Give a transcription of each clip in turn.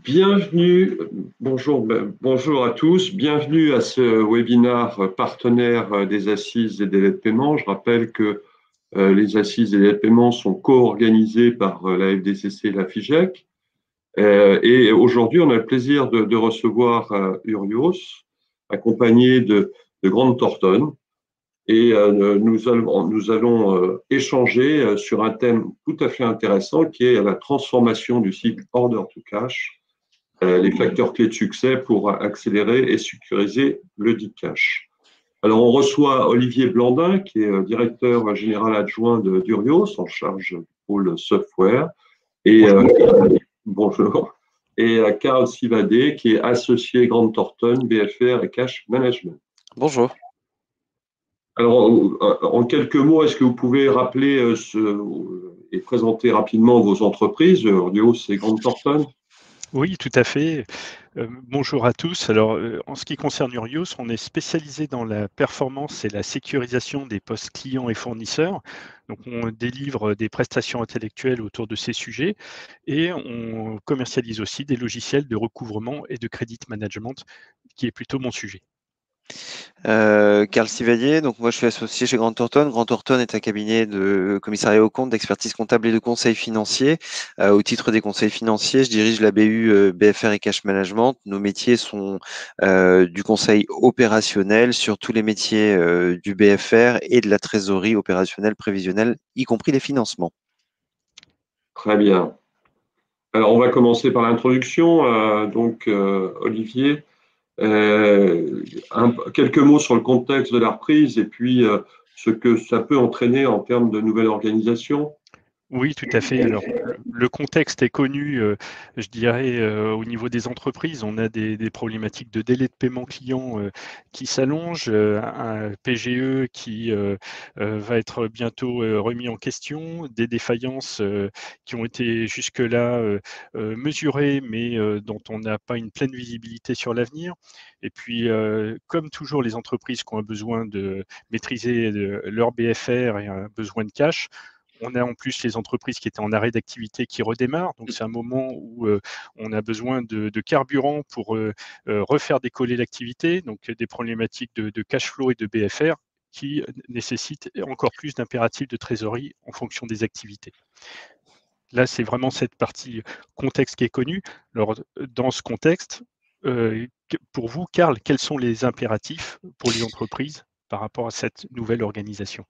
Bienvenue, bonjour à tous, bienvenue à ce webinaire partenaire des assises des délais de paiement. Je rappelle que les assises des délais de paiement sont co-organisées par la FDCC et la FIGEC. Et aujourd'hui, on a le plaisir de recevoir Urios, accompagné de Grant Thornton. Et nous allons échanger sur un thème tout à fait intéressant qui est la transformation du cycle order to cash, les facteurs clés de succès pour accélérer et sécuriser le dit cash. Alors, on reçoit Olivier Blandin, qui est directeur général adjoint d'Urios, en charge du pôle software, et bonjour, et Karl Sivadé, qui est associé Grant Thornton, BFR et Cash Management. Bonjour. Alors, en quelques mots, est-ce que vous pouvez rappeler et présenter rapidement vos entreprises, Urios et Grant Thornton? Oui, tout à fait. Bonjour à tous. Alors, en ce qui concerne Urios, on est spécialisé dans la performance et la sécurisation des postes clients et fournisseurs. Donc, on délivre des prestations intellectuelles autour de ces sujets et on commercialise aussi des logiciels de recouvrement et de credit management, qui est plutôt mon sujet. Karl Sivadier, donc moi je suis associé chez Grant Thornton. Grant Thornton est un cabinet de commissariat aux comptes, d'expertise comptable et de conseil financier. Au titre des conseils financiers, je dirige la BU BFR et Cash Management. Nos métiers sont du conseil opérationnel sur tous les métiers du BFR et de la trésorerie opérationnelle prévisionnelle, y compris les financements. Très bien. Alors, on va commencer par l'introduction. Olivier, quelques mots sur le contexte de la reprise et puis ce que ça peut entraîner en termes de nouvelle organisation. Oui, tout à fait. Alors, le contexte est connu, je dirais, au niveau des entreprises. On a des problématiques de délai de paiement client qui s'allongent, un PGE qui va être bientôt remis en question, des défaillances qui ont été jusque-là mesurées, mais dont on n'a pas une pleine visibilité sur l'avenir. Et puis, comme toujours, les entreprises qui ont un besoin de maîtriser leur BFR et un besoin de cash, on a en plus les entreprises qui étaient en arrêt d'activité qui redémarrent. Donc, c'est un moment où on a besoin de carburant pour refaire décoller l'activité. Donc, des problématiques de cash flow et de BFR qui nécessitent encore plus d'impératifs de trésorerie en fonction des activités. Là, c'est vraiment cette partie contexte qui est connue. Alors, dans ce contexte, pour vous, Karl, quels sont les impératifs pour les entreprises par rapport à cette nouvelle organisation ?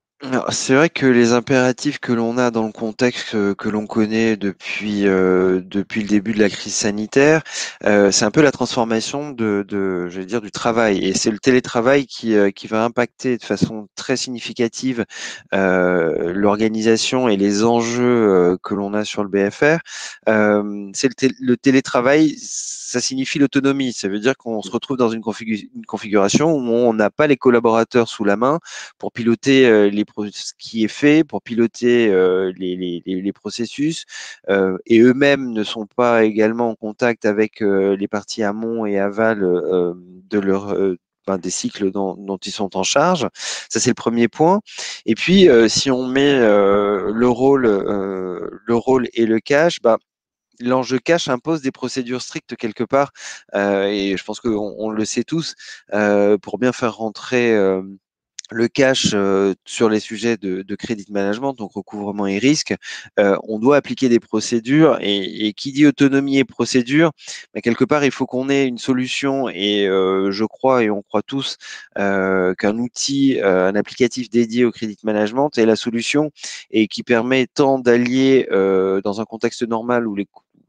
C'est vrai que les impératifs que l'on a dans le contexte que l'on connaît depuis le début de la crise sanitaire, c'est un peu la transformation je vais dire, du travail. Et c'est le télétravail qui va impacter de façon très significative l'organisation et les enjeux que l'on a sur le BFR. C'est le télétravail, ça signifie l'autonomie. Ça veut dire qu'on se retrouve dans une configuration où on n'a pas les collaborateurs sous la main pour piloter ce qui est fait, pour piloter les processus, et eux-mêmes ne sont pas également en contact avec les parties amont et aval de leur des cycles dont ils sont en charge. Ça, c'est le premier point. Et puis, si on met le rôle et le cash, l'enjeu cash impose des procédures strictes quelque part, et je pense qu'on le sait tous, pour bien faire rentrer le cash sur les sujets de credit management, donc recouvrement et risque, on doit appliquer des procédures et qui dit autonomie et procédure, quelque part il faut qu'on ait une solution et je crois et on croit tous qu'un outil, un applicatif dédié au credit management est la solution et qui permet tant d'allier dans un contexte normal où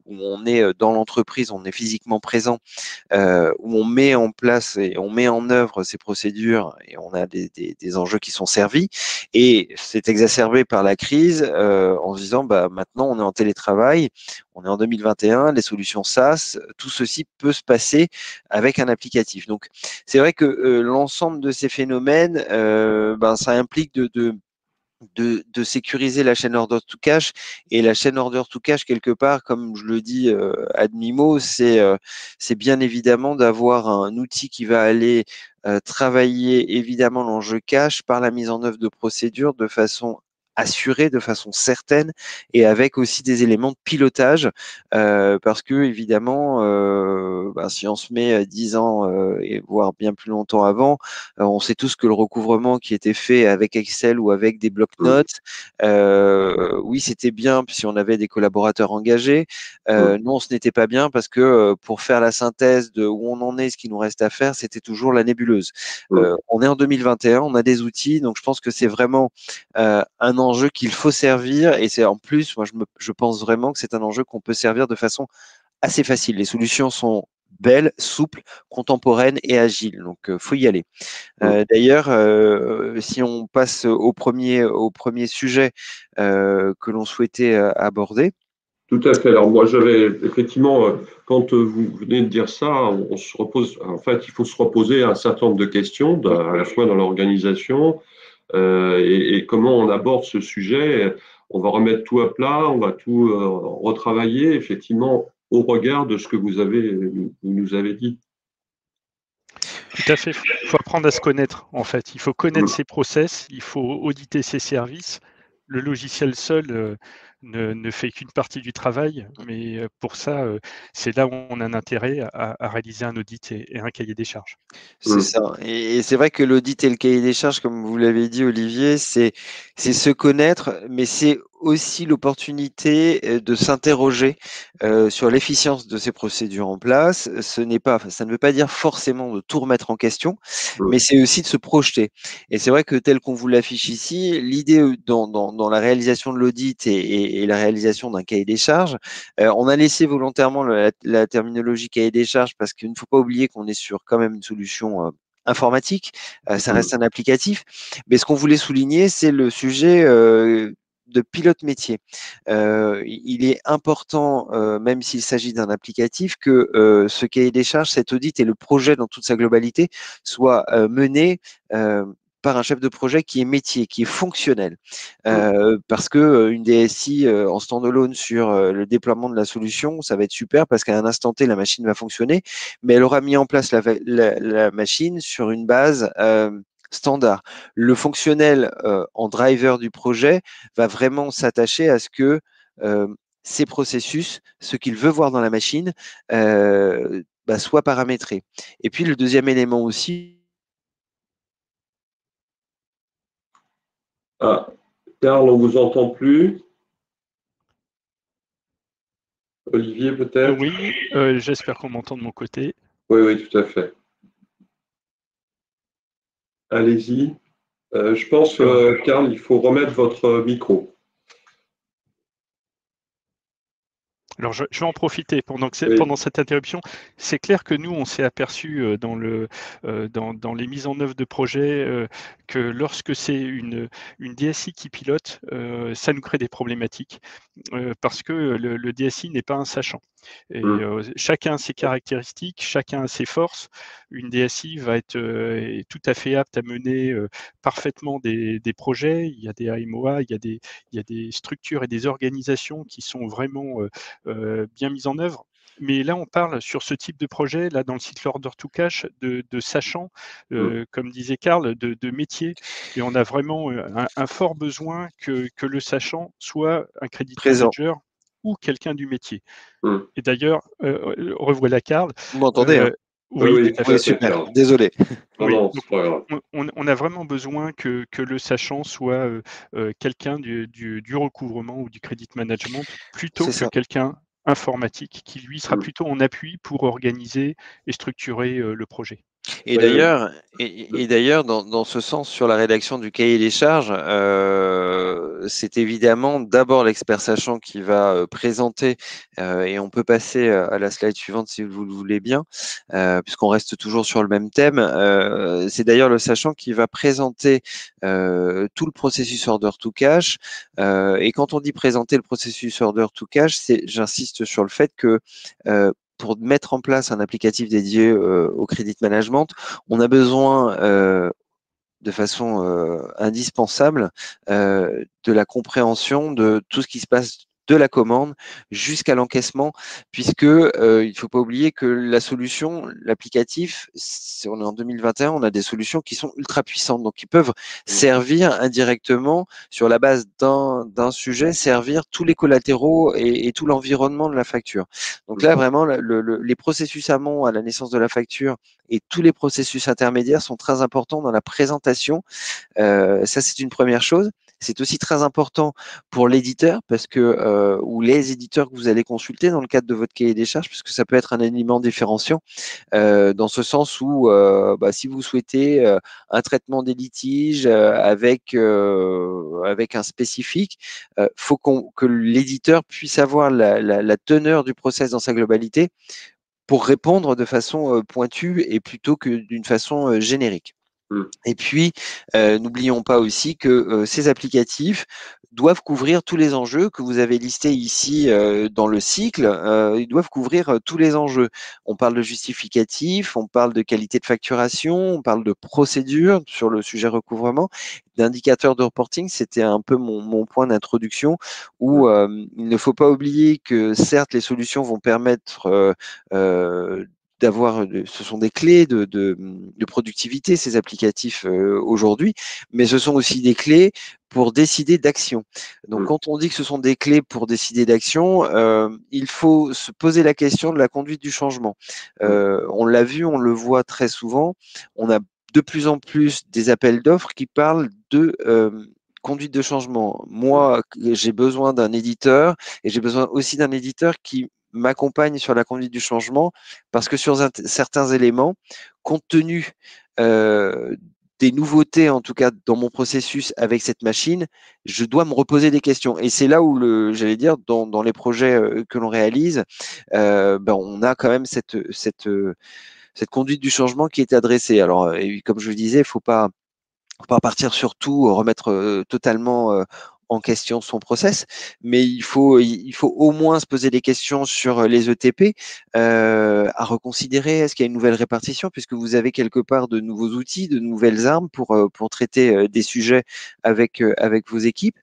on est dans l'entreprise, on est physiquement présent, où on met en place et on met en œuvre ces procédures et on a des enjeux qui sont servis. Et c'est exacerbé par la crise en se disant maintenant on est en télétravail, on est en 2021, les solutions SaaS, tout ceci peut se passer avec un applicatif. Donc c'est vrai que l'ensemble de ces phénomènes, ça implique de sécuriser la chaîne order to cash. Et la chaîne order to cash, quelque part, comme je le dis à demi-mot, c'est bien évidemment d'avoir un outil qui va aller travailler évidemment l'enjeu cash par la mise en œuvre de procédures de façon assurée, de façon certaine, et avec aussi des éléments de pilotage, parce que évidemment, si on se met 10 ans et voire bien plus longtemps avant, on sait tous que le recouvrement qui était fait avec Excel ou avec des bloc-notes, oui, c'était bien si on avait des collaborateurs engagés. Non, ce n'était pas bien parce que pour faire la synthèse de où on en est, ce qu'il nous reste à faire, c'était toujours la nébuleuse. On est en 2021, on a des outils, donc je pense que c'est vraiment un enjeu qu'il faut servir, et c'est en plus, moi je pense vraiment que c'est un enjeu qu'on peut servir de façon assez facile. Les solutions sont belles, souples, contemporaines et agiles, donc faut y aller. D'ailleurs, si on passe au premier sujet que l'on souhaitait aborder. Tout à fait. Alors moi, j'avais effectivement, quand vous venez de dire ça, on se repose. En fait, il faut se reposer un certain nombre de questions, à la fois dans l'organisation et comment on aborde ce sujet. On va remettre tout à plat, on va tout retravailler, effectivement, au regard de ce que vous nous avez dit. Tout à fait. Il faut apprendre à se connaître, en fait. Il faut connaître ses process, il faut auditer ses services. Le logiciel seul ne fait qu'une partie du travail, mais pour ça, c'est là où on a un intérêt à réaliser un audit et un cahier des charges. C'est ça. Et c'est vrai que l'audit et le cahier des charges, comme vous l'avez dit, Olivier, c'est se connaître, mais c'est aussi l'opportunité de s'interroger sur l'efficience de ces procédures en place. Ça ne veut pas dire forcément de tout remettre en question, mais c'est aussi de se projeter. Et c'est vrai que tel qu'on vous l'affiche ici, l'idée dans la réalisation de l'audit et la réalisation d'un cahier des charges, on a laissé volontairement la terminologie cahier des charges parce qu'il ne faut pas oublier qu'on est sur quand même une solution informatique, ça reste un applicatif, mais ce qu'on voulait souligner, c'est le sujet de pilote métier. Il est important, même s'il s'agit d'un applicatif, que ce cahier des charges, cet audit et le projet dans toute sa globalité soit mené par un chef de projet qui est métier, qui est fonctionnel. Parce que une DSI en standalone sur le déploiement de la solution, ça va être super parce qu'à un instant T, la machine va fonctionner, mais elle aura mis en place la machine sur une base standard. Le fonctionnel en driver du projet va vraiment s'attacher à ce que ces processus, ce qu'il veut voir dans la machine, soient paramétrés. Et puis le deuxième élément aussi. Ah, Karl, on vous entend plus. Olivier, peut-être? Oui, j'espère qu'on m'entend de mon côté. Oui, oui, tout à fait. Allez-y. Je pense, Karl, il faut remettre votre micro. Alors, je vais en profiter pendant cette interruption. C'est clair que nous, on s'est aperçu dans les mises en œuvre de projets que lorsque c'est une DSI qui pilote, ça nous crée des problématiques parce que le DSI n'est pas un sachant. Et chacun a ses caractéristiques, chacun a ses forces. Une DSI va être tout à fait apte à mener parfaitement des projets. Il y a des AMOA, il y a des structures et des organisations qui sont vraiment bien mises en œuvre. Mais là, on parle sur ce type de projet, là dans le cycle order to cash, de sachant, comme disait Karl, de métier. Et on a vraiment un fort besoin que le sachant soit un credit manager ou quelqu'un du métier. Et d'ailleurs, revoilà Karl. Vous m'entendez Oui, tout à fait, super. Karl. Désolé. Non, c'est pas grave. On a vraiment besoin que le sachant soit quelqu'un du recouvrement ou du credit management plutôt que quelqu'un informatique qui lui sera plutôt en appui pour organiser et structurer le projet. Et d'ailleurs, dans ce sens, sur la rédaction du cahier des charges, c'est évidemment d'abord l'expert sachant qui va présenter, et on peut passer à la slide suivante si vous le voulez bien, puisqu'on reste toujours sur le même thème. C'est d'ailleurs le sachant qui va présenter tout le processus order to cash. Et quand on dit présenter le processus order to cash, j'insiste sur le fait que pour mettre en place un applicatif dédié au credit management, on a besoin de façon indispensable de la compréhension de tout ce qui se passe de la commande jusqu'à l'encaissement, puisque il ne faut pas oublier que la solution, l'applicatif, on est en 2021, on a des solutions qui sont ultra puissantes, donc qui peuvent servir indirectement sur la base d'un sujet, servir tous les collatéraux et tout l'environnement de la facture. Donc là, vraiment, les processus amont à la naissance de la facture et tous les processus intermédiaires sont très importants dans la présentation. Ça, c'est une première chose. C'est aussi très important pour l'éditeur parce que ou les éditeurs que vous allez consulter dans le cadre de votre cahier des charges, puisque ça peut être un élément différenciant dans ce sens où si vous souhaitez un traitement des litiges avec un spécifique, faut que l'éditeur puisse avoir la teneur du process dans sa globalité pour répondre de façon pointue et plutôt que d'une façon générique. Et puis, n'oublions pas aussi que ces applicatifs doivent couvrir tous les enjeux que vous avez listés ici dans le cycle. Ils doivent couvrir tous les enjeux. On parle de justificatif, on parle de qualité de facturation, on parle de procédure sur le sujet recouvrement, d'indicateurs de reporting. C'était un peu mon point d'introduction où il ne faut pas oublier que certes, les solutions vont permettre ce sont des clés de productivité, ces applicatifs aujourd'hui, mais ce sont aussi des clés pour décider d'action. Donc, quand on dit que ce sont des clés pour décider d'action, il faut se poser la question de la conduite du changement. On l'a vu, on le voit très souvent. On a de plus en plus des appels d'offres qui parlent de conduite de changement. Moi, j'ai besoin d'un éditeur et j'ai besoin aussi d'un éditeur qui m'accompagne sur la conduite du changement parce que sur certains éléments, compte tenu des nouveautés, en tout cas dans mon processus avec cette machine, je dois me reposer des questions. Et c'est là où, j'allais dire, dans les projets que l'on réalise, on a quand même cette conduite du changement qui est adressée. Alors, comme je le disais, il faut pas partir sur tout, remettre totalement en question son process, mais il faut au moins se poser des questions sur les ETP, à reconsidérer. Est-ce qu'il y a une nouvelle répartition, puisque vous avez quelque part de nouveaux outils, de nouvelles armes pour traiter des sujets avec vos équipes.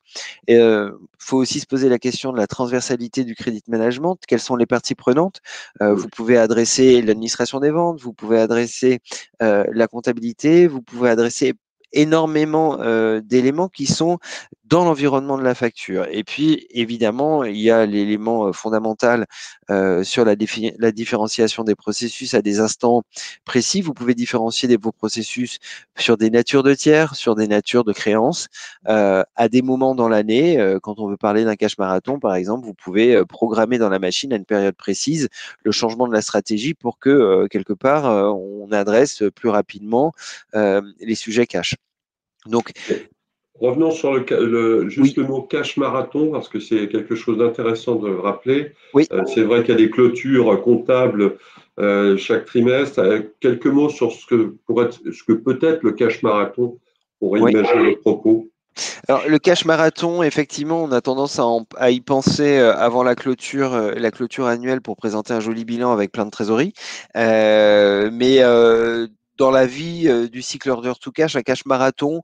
Il faut aussi se poser la question de la transversalité du credit management. Quelles sont les parties prenantes? Vous pouvez adresser l'administration des ventes, vous pouvez adresser la comptabilité, vous pouvez adresser énormément d'éléments qui sont dans l'environnement de la facture. Et puis, évidemment, il y a l'élément fondamental sur la différenciation des processus à des instants précis. Vous pouvez différencier vos processus sur des natures de tiers, sur des natures de créances, à des moments dans l'année. Quand on veut parler d'un cash marathon, par exemple, vous pouvez programmer dans la machine à une période précise le changement de la stratégie pour que, quelque part, on adresse plus rapidement les sujets cash. Donc, revenons sur juste le mot cash marathon, parce que c'est quelque chose d'intéressant de rappeler. Oui. C'est vrai qu'il y a des clôtures comptables chaque trimestre. Quelques mots sur ce que peut être le cash marathon pour imaginer le propos. Alors, le cash marathon, effectivement, on a tendance à y penser avant la clôture annuelle pour présenter un joli bilan avec plein de trésorerie. Mais dans la vie du cycle order to cash, un cash marathon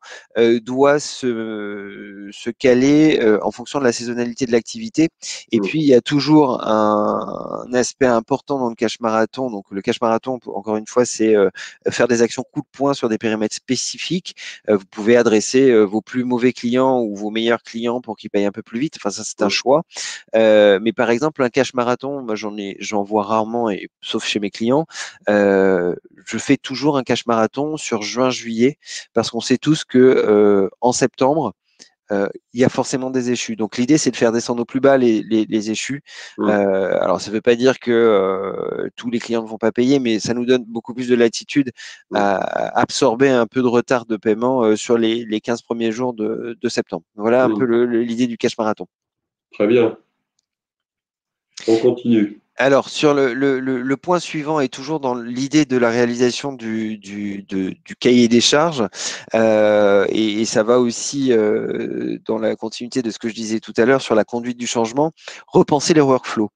doit se caler en fonction de la saisonnalité de l'activité. Et puis, il y a toujours un aspect important dans le cash marathon. Donc, le cash marathon, encore une fois, c'est faire des actions coup de poing sur des périmètres spécifiques. Vous pouvez adresser vos plus mauvais clients ou vos meilleurs clients pour qu'ils payent un peu plus vite. Enfin, ça, c'est un choix. Mais par exemple, un cash marathon, moi, j'en vois rarement, sauf chez mes clients. Je fais toujours un cash marathon sur juin-juillet parce qu'on sait tous que en septembre, il y a forcément des échus. Donc l'idée, c'est de faire descendre au plus bas les échus. Alors ça ne veut pas dire que tous les clients ne vont pas payer, mais ça nous donne beaucoup plus de latitude à absorber un peu de retard de paiement sur les 15 premiers jours de septembre. Voilà un peu l'idée du cash marathon. Très bien. On continue. Alors, sur le point suivant est toujours dans l'idée de la réalisation du cahier des charges et ça va aussi dans la continuité de ce que je disais tout à l'heure sur la conduite du changement, repenser les workflows.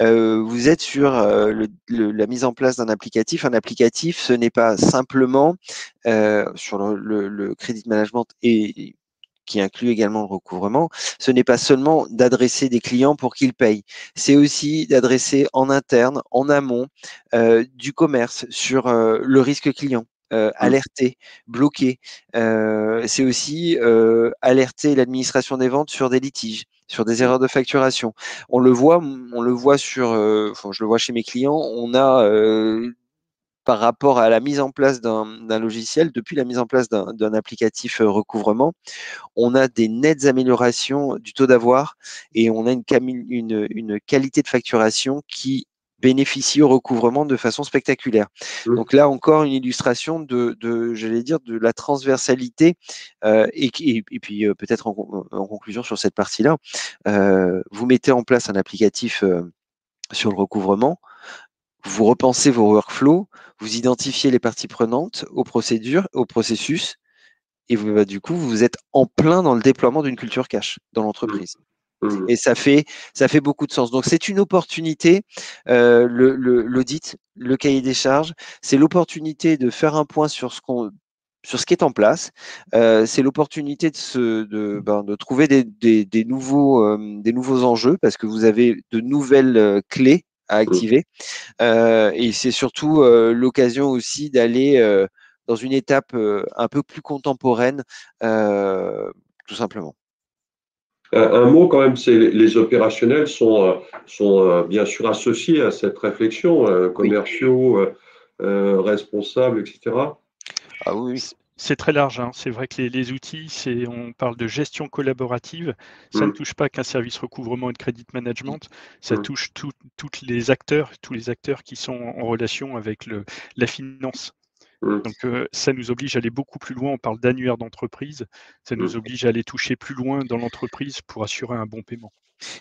Vous êtes sur la mise en place d'un applicatif. Un applicatif, ce n'est pas simplement sur le credit management et qui inclut également le recouvrement, ce n'est pas seulement d'adresser des clients pour qu'ils payent, c'est aussi d'adresser en interne, en amont, du commerce sur le risque client. Alerter, bloquer. C'est aussi alerter l'administration des ventes sur des litiges, sur des erreurs de facturation. On le voit sur, je le vois chez mes clients, on a par rapport à la mise en place d'un logiciel, depuis la mise en place d'un applicatif recouvrement, on a des nettes améliorations du taux d'avoir et on a une qualité de facturation qui bénéficie au recouvrement de façon spectaculaire. Donc là encore une illustration j'allais dire, de la transversalité et puis peut-être en conclusion sur cette partie-là, vous mettez en place un applicatif sur le recouvrement, vous repensez vos workflows, vous identifiez les parties prenantes aux procédures, au processus, et du coup, vous êtes en plein dans le déploiement d'une culture cash dans l'entreprise. Et ça fait beaucoup de sens. Donc, c'est une opportunité, l'audit, le cahier des charges, c'est l'opportunité de faire un point sur ce qui est en place. C'est l'opportunité de trouver des nouveaux enjeux parce que vous avez de nouvelles clés à activer. Et c'est surtout l'occasion aussi d'aller dans une étape un peu plus contemporaine, tout simplement. Un mot quand même, c'est les opérationnels sont bien sûr associés à cette réflexion, commerciaux, responsables, etc. Ah oui. C'est très large, hein. C'est vrai que les outils, on parle de gestion collaborative, ça ne touche pas qu'un service recouvrement et de credit management, ça touche tous les acteurs qui sont en relation avec la finance. Donc ça nous oblige à aller beaucoup plus loin, on parle d'annuaire d'entreprise, ça nous oblige à aller toucher plus loin dans l'entreprise pour assurer un bon paiement.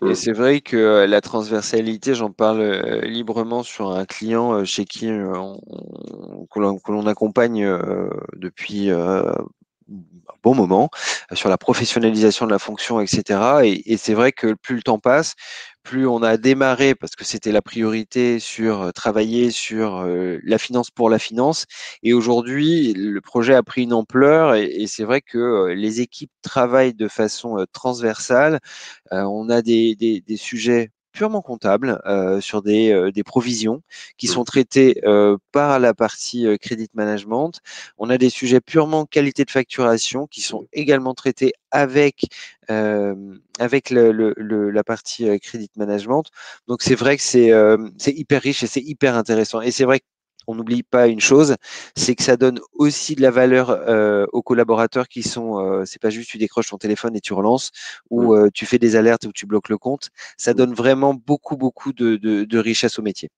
Et c'est vrai que la transversalité, j'en parle librement sur un client chez qui que l'on accompagne depuis un bon moment sur la professionnalisation de la fonction, etc. Et c'est vrai que plus le temps passe, plus on a démarré, parce que c'était la priorité, sur travailler sur la finance pour la finance. Et aujourd'hui, le projet a pris une ampleur et c'est vrai que les équipes travaillent de façon transversale. On a des sujets purement comptables sur des provisions qui sont traitées par la partie credit management. On a des sujets purement qualité de facturation qui sont également traités avec la partie credit management. Donc c'est vrai que c'est hyper riche et c'est hyper intéressant. Et c'est vrai qu'on n'oublie pas une chose, c'est que ça donne aussi de la valeur aux collaborateurs qui sont, c'est pas juste tu décroches ton téléphone et tu relances, ou tu fais des alertes ou tu bloques le compte. Ça donne vraiment beaucoup de richesse au métier.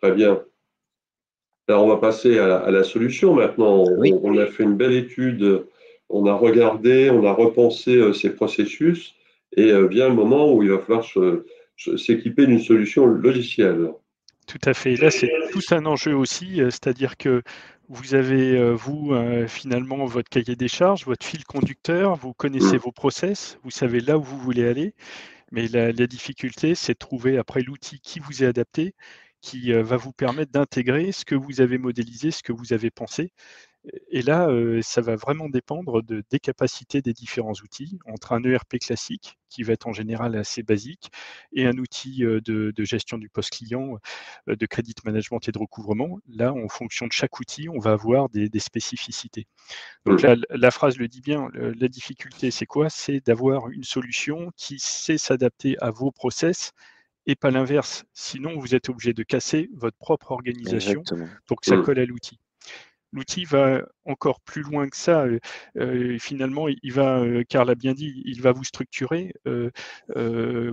Très bien. Alors, on va passer à la solution maintenant. Oui. On a fait une belle étude, on a regardé, on a repensé ces processus et vient le moment où il va falloir s'équiper d'une solution logicielle. Tout à fait. Là, c'est tout un enjeu aussi, c'est-à-dire que vous avez, finalement, votre cahier des charges, votre fil conducteur, vous connaissez vos process, vous savez là où vous voulez aller, mais la difficulté, c'est de trouver après l'outil qui vous est adapté, qui va vous permettre d'intégrer ce que vous avez modélisé, ce que vous avez pensé. Et là, ça va vraiment dépendre des capacités des différents outils, entre un ERP classique, qui va être en général assez basique, et un outil de gestion du poste client, de credit management et de recouvrement. Là, en fonction de chaque outil, on va avoir des spécificités. Donc là, la phrase le dit bien, la difficulté, c'est quoi? C'est d'avoir une solution qui sait s'adapter à vos process et pas l'inverse. Sinon, vous êtes obligé de casser votre propre organisation Exactement. pour que ça colle à l'outil. L'outil va encore plus loin que ça. Finalement, il va, Karl l'a bien dit, il va vous structurer.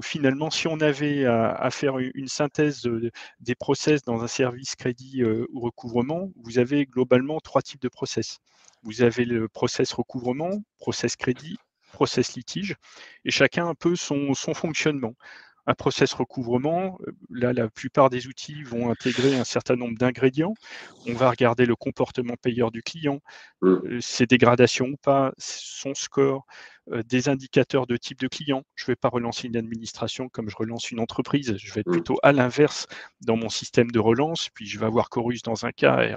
Finalement, si on avait à faire une synthèse des process dans un service crédit ou recouvrement, vous avez globalement 3 types de process. Vous avez le process recouvrement, process crédit, process litige, et chacun un peu son fonctionnement. un process recouvrement. Là, la plupart des outils vont intégrer un certain nombre d'ingrédients. On va regarder le comportement payeur du client, ses dégradations ou pas, son score, des indicateurs de type de client. Je ne vais pas relancer une administration comme je relance une entreprise. Je vais être plutôt à l'inverse dans mon système de relance. Puis je vais avoir Chorus dans un cas et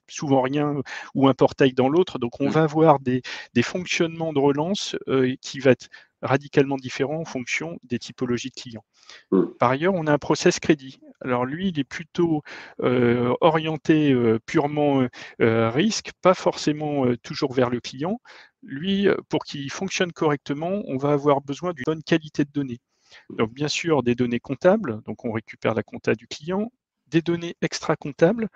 souvent rien, ou un portail dans l'autre. Donc on va avoir des fonctionnements de relance qui va être radicalement différents en fonction des typologies de clients. Par ailleurs, on a un process crédit. Alors lui, il est plutôt orienté purement risque, pas forcément toujours vers le client. Lui, pour qu'il fonctionne correctement, on va avoir besoin d'une bonne qualité de données. Donc bien sûr, des données comptables, donc on récupère la compta du client, des données extra-comptables.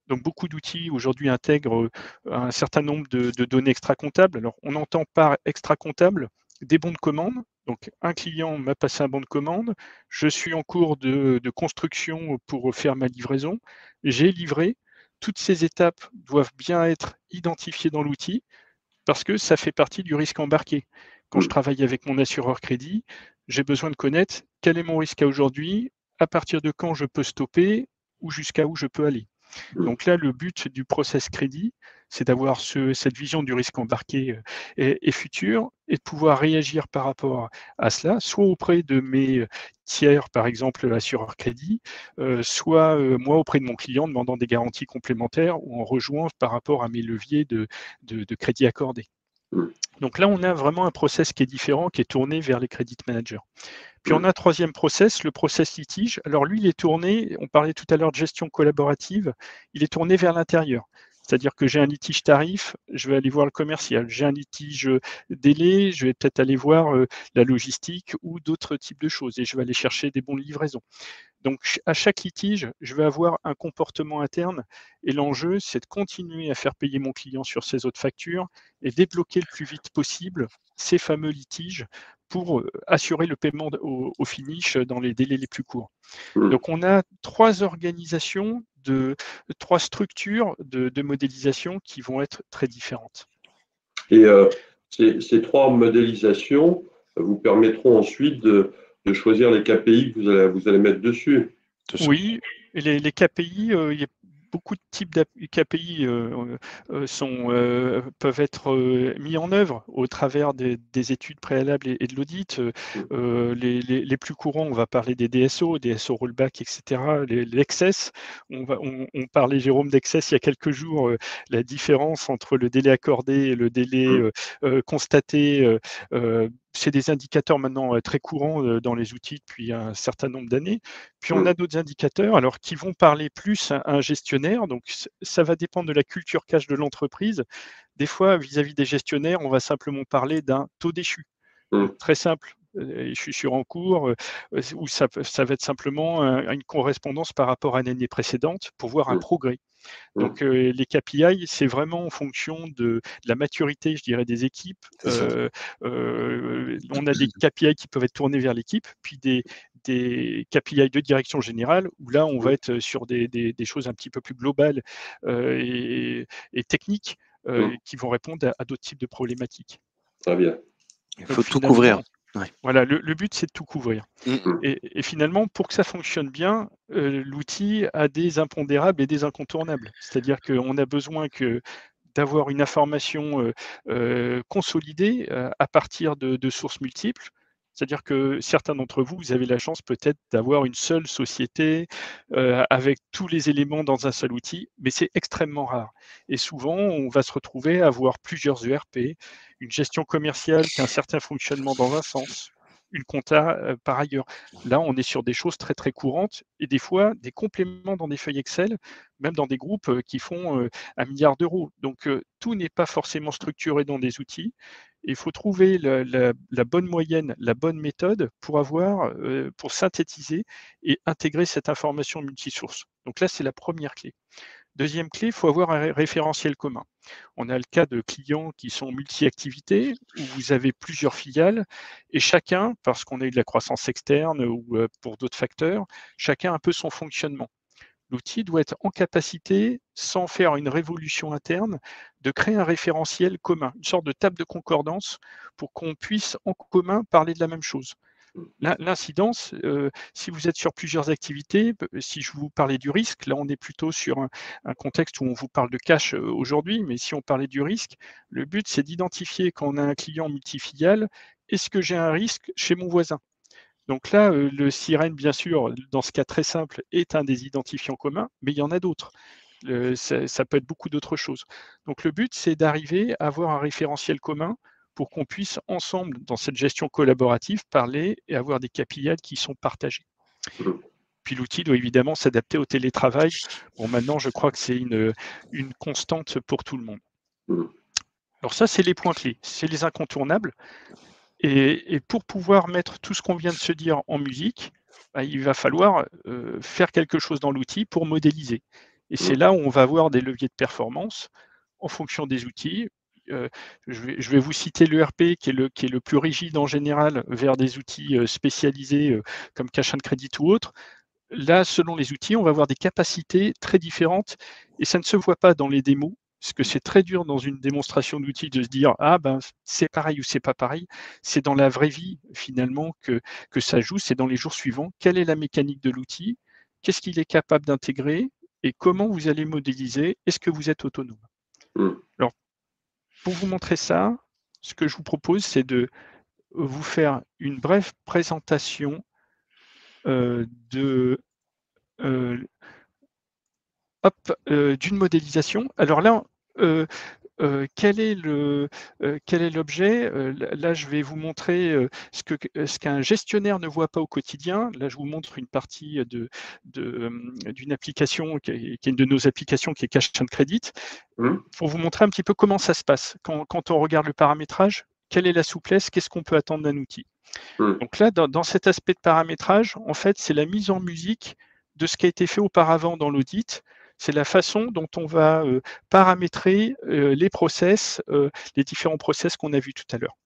Donc beaucoup d'outils aujourd'hui intègrent un certain nombre de données extra-comptables. Alors on entend par extra-comptable des bons de commande. Donc un client m'a passé un bon de commande, je suis en cours de construction pour faire ma livraison, j'ai livré. Toutes ces étapes doivent bien être identifiées dans l'outil parce que ça fait partie du risque embarqué. Quand je travaille avec mon assureur crédit, j'ai besoin de connaître quel est mon risque à aujourd'hui, à partir de quand je peux stopper ou jusqu'à où je peux aller. Donc là, le but du process crédit, c'est d'avoir cette vision du risque embarqué et futur et de pouvoir réagir par rapport à cela, soit auprès de mes tiers, par exemple assureur crédit, soit moi auprès de mon client demandant des garanties complémentaires ou en rejoignant par rapport à mes leviers de crédit accordé. Donc là, on a vraiment un process qui est différent, qui est tourné vers les credit managers. Puis on a un troisième process, le process litige. Alors lui, il est tourné, on parlait tout à l'heure de gestion collaborative, il est tourné vers l'intérieur. C'est-à-dire que j'ai un litige tarif, je vais aller voir le commercial. J'ai un litige délai, je vais peut-être aller voir la logistique ou d'autres types de choses et je vais aller chercher des bons de livraison. Donc, à chaque litige, je vais avoir un comportement interne et l'enjeu, c'est de continuer à faire payer mon client sur ses autres factures et débloquer le plus vite possible ces fameux litiges pour assurer le paiement au finish dans les délais les plus courts. Donc, on a trois organisations, trois structures de modélisation qui vont être très différentes. Et ces trois modélisations vous permettront ensuite de choisir les KPI que vous allez mettre dessus. Oui, et les KPI, il y a beaucoup de types de KPI peuvent être mis en œuvre au travers des études préalables et de l'audit. Les plus courants, on va parler des DSO rollback, etc. L'Excess, on parlait, Jérôme, d'Excess il y a quelques jours, la différence entre le délai accordé et le délai constaté. C'est des indicateurs maintenant très courants dans les outils depuis un certain nombre d'années. Puis on a d'autres indicateurs alors, qui vont parler plus à un gestionnaire. Donc ça va dépendre de la culture cash de l'entreprise. Des fois, vis-à-vis des gestionnaires, on va simplement parler d'un taux déchu. Très simple. Je suis sur en cours, où ça va être simplement une correspondance par rapport à une année précédente pour voir un progrès. Donc les KPI, c'est vraiment en fonction de la maturité, je dirais, des équipes. On a des KPI qui peuvent être tournés vers l'équipe, puis des KPI de direction générale, où là, on va être sur des choses un petit peu plus globales et techniques qui vont répondre à d'autres types de problématiques. Très bien. Il faut tout couvrir. Ouais. Voilà, le but, c'est de tout couvrir. Et finalement, pour que ça fonctionne bien, l'outil a des impondérables et des incontournables. C'est-à-dire qu'on a besoin d'avoir une information consolidée à partir de sources multiples. C'est-à-dire que certains d'entre vous, vous avez la chance peut-être d'avoir une seule société avec tous les éléments dans un seul outil, mais c'est extrêmement rare. Et souvent, on va se retrouver à avoir plusieurs ERP, une gestion commerciale qui a un certain fonctionnement dans un sens, une compta par ailleurs. Là, on est sur des choses très très courantes et des fois des compléments dans des feuilles Excel, même dans des groupes qui font 1 milliard d'euros. Donc tout n'est pas forcément structuré dans des outils. Il faut trouver la bonne moyenne, la bonne méthode pour pour synthétiser et intégrer cette information multisource. Donc là, c'est la première clé. Deuxième clé, il faut avoir un référentiel commun. On a le cas de clients qui sont multi-activités, où vous avez plusieurs filiales, et chacun, parce qu'on a eu de la croissance externe ou pour d'autres facteurs, chacun a un peu son fonctionnement. L'outil doit être en capacité, sans faire une révolution interne, de créer un référentiel commun, une sorte de table de concordance pour qu'on puisse en commun parler de la même chose. L'incidence, si vous êtes sur plusieurs activités, si je vous parlais du risque, là on est plutôt sur un contexte où on vous parle de cash aujourd'hui, mais si on parlait du risque, le but c'est d'identifier quand on a un client multifilial, est-ce que j'ai un risque chez mon voisin? Donc là, le sirène, bien sûr, dans ce cas très simple, est un des identifiants communs, mais il y en a d'autres. Ça peut être beaucoup d'autres choses. Donc le but, c'est d'arriver à avoir un référentiel commun pour qu'on puisse ensemble, dans cette gestion collaborative, parler et avoir des KPI qui sont partagés. Puis l'outil doit évidemment s'adapter au télétravail. Bon, maintenant, je crois que c'est une constante pour tout le monde. Alors ça, c'est les points clés, c'est les incontournables. Et pour pouvoir mettre tout ce qu'on vient de se dire en musique, bah, il va falloir faire quelque chose dans l'outil pour modéliser. Et c'est là où on va avoir des leviers de performance en fonction des outils. Je vais vous citer l'ERP qui est le plus rigide en général vers des outils spécialisés comme Cash and Credit ou autres. Là, selon les outils, on va avoir des capacités très différentes et ça ne se voit pas dans les démos, parce que c'est très dur dans une démonstration d'outils de se dire ah ben c'est pareil ou c'est pas pareil. C'est dans la vraie vie finalement que ça joue, c'est dans les jours suivants. Quelle est la mécanique de l'outil? Qu'est-ce qu'il est capable d'intégrer? Et comment vous allez modéliser? Est-ce que vous êtes autonome? Alors, pour vous montrer ça, ce que je vous propose, c'est de vous faire une brève présentation d'une modélisation. Alors là, quel est l'objet? Là, je vais vous montrer ce qu'un gestionnaire ne voit pas au quotidien. Là, je vous montre une partie d'une application qui est une de nos applications qui est Cash and Credit, pour vous montrer un petit peu comment ça se passe. Quand on regarde le paramétrage, quelle est la souplesse? Qu'est-ce qu'on peut attendre d'un outil? Donc là, dans cet aspect de paramétrage, en fait, c'est la mise en musique de ce qui a été fait auparavant dans l'audit. C'est la façon dont on va paramétrer les process, les différents process qu'on a vus tout à l'heure.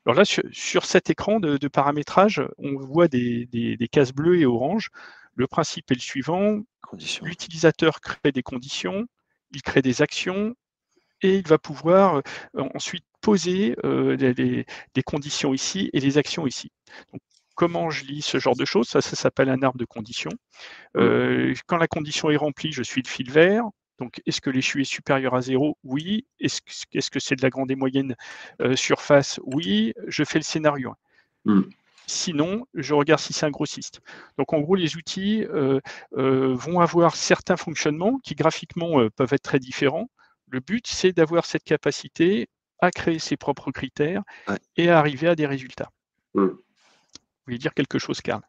Alors là, sur cet écran de paramétrage, on voit des cases bleues et oranges. Le principe est le suivant. L'utilisateur crée des conditions, il crée des actions, et il va pouvoir ensuite poser les conditions ici et les actions ici. Donc, comment je lis ce genre de choses? Ça s'appelle un arbre de conditions. Quand la condition est remplie, je suis le fil vert. Donc, est-ce que l'échu est supérieur à 0? Oui. Est-ce que c'est de la grande et moyenne surface? Oui. Je fais le scénario 1. Sinon, je regarde si c'est un grossiste. Donc, en gros, les outils vont avoir certains fonctionnements qui, graphiquement, peuvent être très différents. Le but, c'est d'avoir cette capacité à créer ses propres critères et à arriver à des résultats. Vous voulez dire quelque chose, Karl?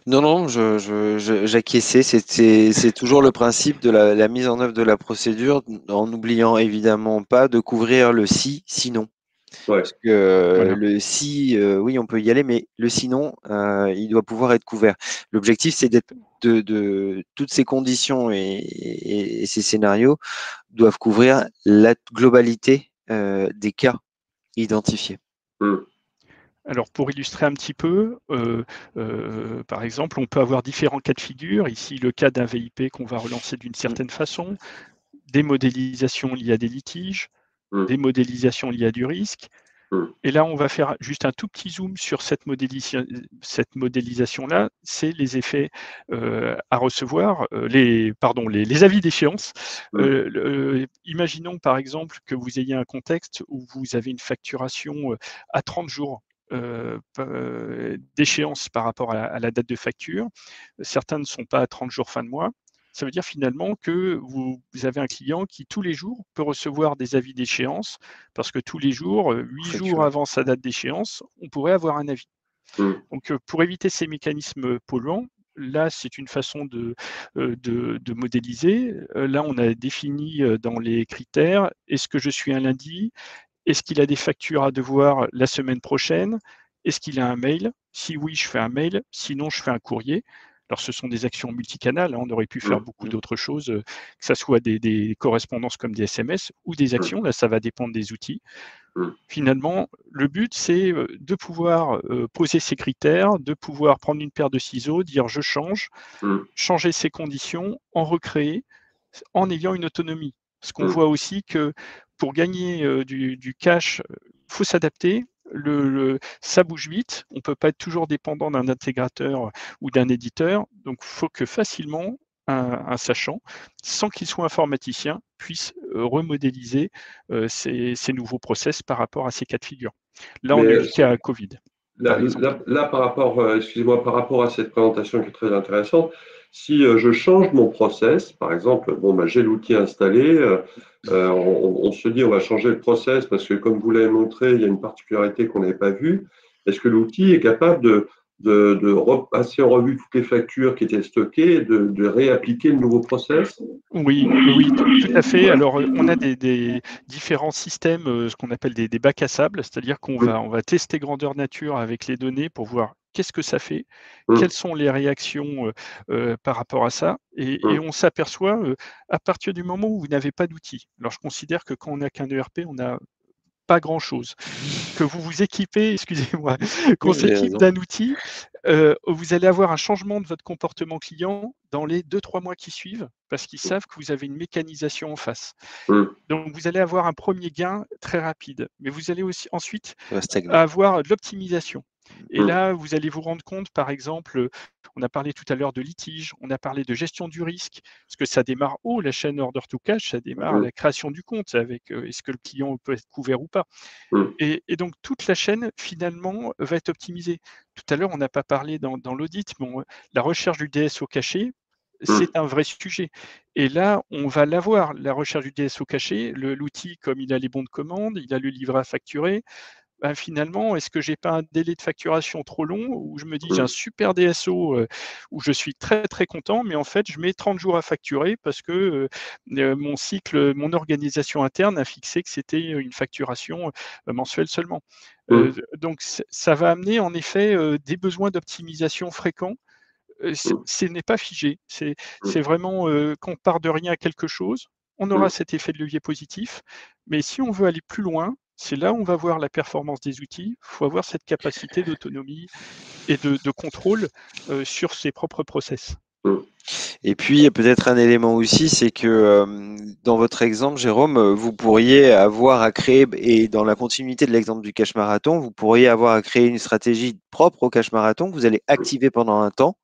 Non, j'acquiesçais. C'est toujours le principe de la mise en œuvre de la procédure, en n'oubliant évidemment pas de couvrir le si, sinon. Parce que le si, oui, on peut y aller, mais le sinon, il doit pouvoir être couvert. L'objectif, c'est d'être de toutes ces conditions et ces scénarios doivent couvrir la globalité des cas identifiés. Alors, pour illustrer un petit peu, par exemple, on peut avoir différents cas de figure. Ici, le cas d'un VIP qu'on va relancer d'une certaine façon, des modélisations liées à des litiges, des modélisations liées à du risque. Et là, on va faire juste un tout petit zoom sur cette modélisation-là. C'est les effets à recevoir, les avis d'échéance. Imaginons par exemple que vous ayez un contexte où vous avez une facturation à 30 jours d'échéance par rapport à la date de facture. Certains ne sont pas à 30 jours fin de mois. Ça veut dire finalement que vous avez un client qui tous les jours peut recevoir des avis d'échéance parce que tous les jours, 8 jours avant sa date d'échéance, on pourrait avoir un avis. Donc pour éviter ces mécanismes polluants, là c'est une façon de modéliser. Là on a défini dans les critères, est-ce que je suis un lundi? Est-ce qu'il a des factures à devoir la semaine prochaine? Est-ce qu'il a un mail? Si oui, je fais un mail. Sinon, je fais un courrier. Alors, ce sont des actions multicanales. On aurait pu faire beaucoup d'autres choses, que ce soit des correspondances comme des SMS ou des actions. Là, ça va dépendre des outils. Finalement, le but, c'est de pouvoir poser ces critères, de pouvoir prendre une paire de ciseaux, dire je change, changer ces conditions, en recréer, en ayant une autonomie. Parce qu'on voit aussi que pour gagner du cash, il faut s'adapter. ça bouge vite. On ne peut pas être toujours dépendant d'un intégrateur ou d'un éditeur. Donc, il faut que facilement, un sachant, sans qu'il soit informaticien, puisse remodéliser ces nouveaux process par rapport à ces cas de figure. Là, on a eu le cas Covid. Là, par rapport, excusez-moi, par rapport à cette présentation qui est très intéressante, si je change mon process, par exemple, j'ai l'outil installé, on se dit on va changer le process parce que comme vous l'avez montré, il y a une particularité qu'on n'avait pas vue. Est-ce que l'outil est capable de repasser en revue toutes les factures qui étaient stockées et de réappliquer le nouveau process? Oui, tout à fait. Alors, on a des différents systèmes, ce qu'on appelle des bacs à sable, c'est-à-dire qu'on va tester grandeur nature avec les données pour voir qu'est-ce que ça fait, quelles sont les réactions par rapport à ça, et on s'aperçoit à partir du moment où vous n'avez pas d'outils. Alors, je considère que quand on n'a qu'un ERP, on n'a pas grand-chose. Que vous vous équipez, excusez-moi, qu'on s'équipe d'un outil, vous allez avoir un changement de votre comportement client dans les 2-3 mois qui suivent, parce qu'ils savent que vous avez une mécanisation en face. Donc, vous allez avoir un premier gain très rapide, mais vous allez aussi ensuite avoir de l'optimisation. Et là, vous allez vous rendre compte, par exemple, on a parlé tout à l'heure de litige, on a parlé de gestion du risque, parce que ça démarre haut, la chaîne order to cash, ça démarre à la création du compte avec est-ce que le client peut être couvert ou pas. Et donc, toute la chaîne, finalement, va être optimisée. Tout à l'heure, on n'a pas parlé dans l'audit, mais la recherche du DSO caché, c'est un vrai sujet. Et là, on va l'avoir, la recherche du DSO caché, l'outil, comme il a les bons de commande, il a le livret à facturer. Finalement, est-ce que j'ai pas un délai de facturation trop long où je me dis j'ai un super DSO où je suis très très content, mais en fait je mets 30 jours à facturer parce que mon cycle, mon organisation interne a fixé que c'était une facturation mensuelle seulement. Donc ça va amener en effet des besoins d'optimisation fréquents. Ce n'est pas figé, c'est vraiment qu'on part de rien à quelque chose, on aura cet effet de levier positif, mais si on veut aller plus loin, c'est là où on va voir la performance des outils. Il faut avoir cette capacité d'autonomie et de contrôle sur ses propres process. Et puis, peut-être un élément aussi, c'est que dans votre exemple, Jérôme, vous pourriez avoir à créer, et dans la continuité de l'exemple du cash marathon, vous pourriez avoir à créer une stratégie propre au cash marathon que vous allez activer pendant un temps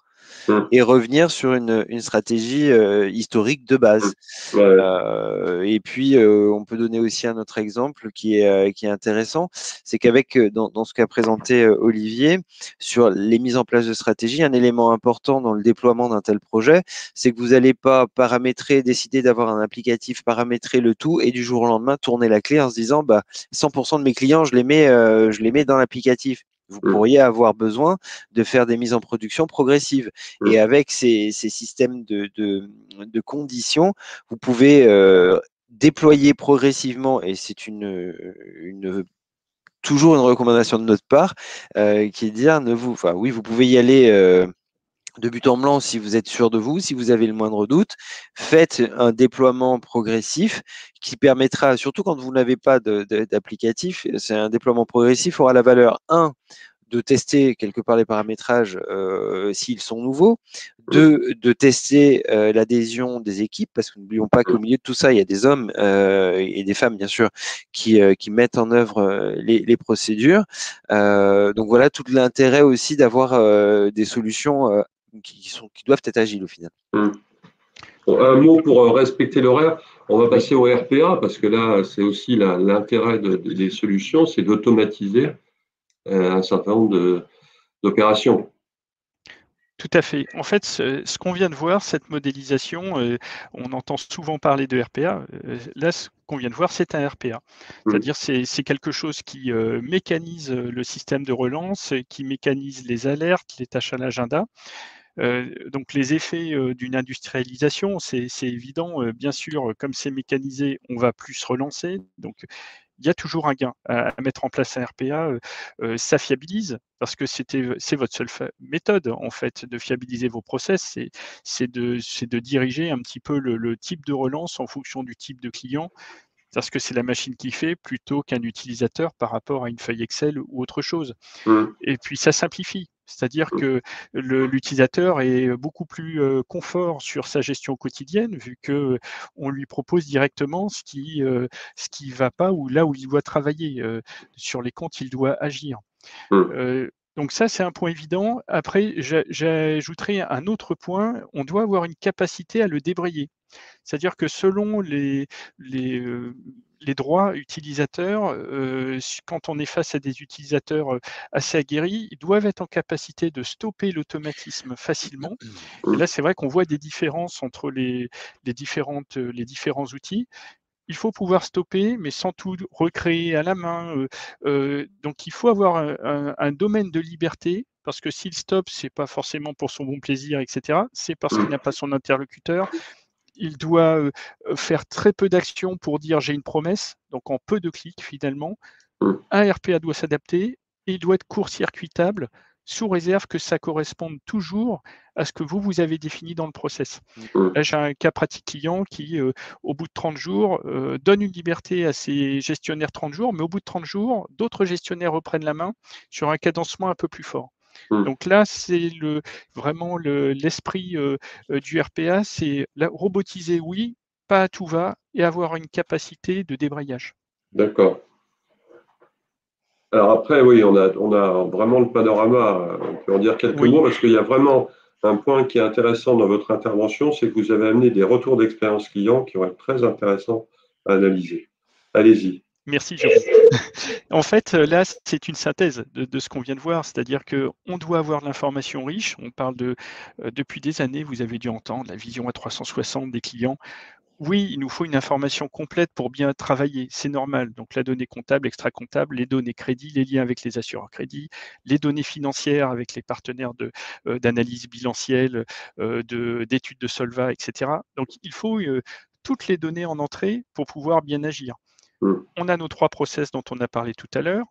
et revenir sur une stratégie historique de base. Et puis, on peut donner aussi un autre exemple qui est intéressant, c'est qu'avec, dans ce qu'a présenté Olivier, sur les mises en place de stratégie, un élément important dans le déploiement d'un tel projet, c'est que vous n'allez pas paramétrer, décider d'avoir un applicatif, paramétrer le tout et du jour au lendemain tourner la clé en se disant 100% de mes clients, je les mets dans l'applicatif. Vous pourriez avoir besoin de faire des mises en production progressives. Et avec ces systèmes de conditions, vous pouvez déployer progressivement, et c'est toujours une recommandation de notre part, qui est de dire, oui, vous pouvez y aller de but en blanc si vous êtes sûr de vous, si vous avez le moindre doute, faites un déploiement progressif qui permettra, surtout quand vous n'avez pas d'applicatif, c'est un déploiement progressif aura la valeur 1 de tester quelque part les paramétrages s'ils sont nouveaux, de tester l'adhésion des équipes, parce que n'oublions pas qu'au milieu de tout ça, il y a des hommes et des femmes, bien sûr, qui mettent en œuvre les procédures. Donc voilà, tout l'intérêt aussi d'avoir des solutions qui doivent être agiles au final. Un mot pour respecter l'horaire. On va passer au RPA, parce que là, c'est aussi l'intérêt des solutions, c'est d'automatiser un certain nombre d'opérations. Tout à fait. En fait, ce qu'on vient de voir, cette modélisation, on entend souvent parler de RPA. Là, ce qu'on vient de voir, c'est un RPA. C'est-à-dire c'est quelque chose qui mécanise le système de relance, qui mécanise les alertes, les tâches à l'agenda. Donc les effets d'une industrialisation, c'est évident. Bien sûr, comme c'est mécanisé, on va plus relancer. Donc il y a toujours un gain à mettre en place un RPA. Ça fiabilise parce que c'est votre seule méthode en fait de fiabiliser vos process. C'est de diriger un petit peu le type de relance en fonction du type de client. Parce que c'est la machine qui fait plutôt qu'un utilisateur par rapport à une feuille Excel ou autre chose. Et puis ça simplifie. C'est-à-dire que l'utilisateur est beaucoup plus confort sur sa gestion quotidienne, vu qu'on lui propose directement ce qui va pas ou là où il doit travailler, sur les comptes il doit agir. Donc ça, c'est un point évident. Après, j'ajouterai un autre point, on doit avoir une capacité à le débrayer. C'est-à-dire que selon les droits utilisateurs, quand on est face à des utilisateurs assez aguerris, ils doivent être en capacité de stopper l'automatisme facilement. Et là, c'est vrai qu'on voit des différences entre les différents outils. Il faut pouvoir stopper, mais sans tout recréer à la main. Donc, il faut avoir un domaine de liberté, parce que s'il stoppe, c'est pas forcément pour son bon plaisir, etc. C'est parce qu'il n'a pas son interlocuteur. Il doit faire très peu d'actions pour dire j'ai une promesse, donc en peu de clics finalement. Un RPA doit s'adapter et il doit être court-circuitable sous réserve que ça corresponde toujours à ce que vous avez défini dans le process. Là, j'ai un cas pratique client qui, au bout de 30 jours, donne une liberté à ses gestionnaires 30 jours, mais au bout de 30 jours, d'autres gestionnaires reprennent la main sur un cadencement un peu plus fort. Donc là, c'est vraiment l'esprit du RPA, c'est robotiser, oui, pas à tout va, et avoir une capacité de débrayage. D'accord. Alors après, oui, on a vraiment le panorama. On peut en dire quelques mots parce qu'il y a vraiment un point qui est intéressant dans votre intervention, c'est que vous avez amené des retours d'expérience client qui vont être très intéressants à analyser. Allez-y. Merci, Jérôme. En fait, là, c'est une synthèse de ce qu'on vient de voir, c'est-à-dire qu'on doit avoir de l'information riche. On parle depuis des années, vous avez dû entendre la vision à 360 des clients. Oui, il nous faut une information complète pour bien travailler, c'est normal. Donc la donnée comptable, extra-comptable, les données crédit, les liens avec les assureurs crédit, les données financières avec les partenaires d'analyse bilancielle, d'études de Solva, etc. Donc il faut toutes les données en entrée pour pouvoir bien agir. On a nos 3 process dont on a parlé tout à l'heure.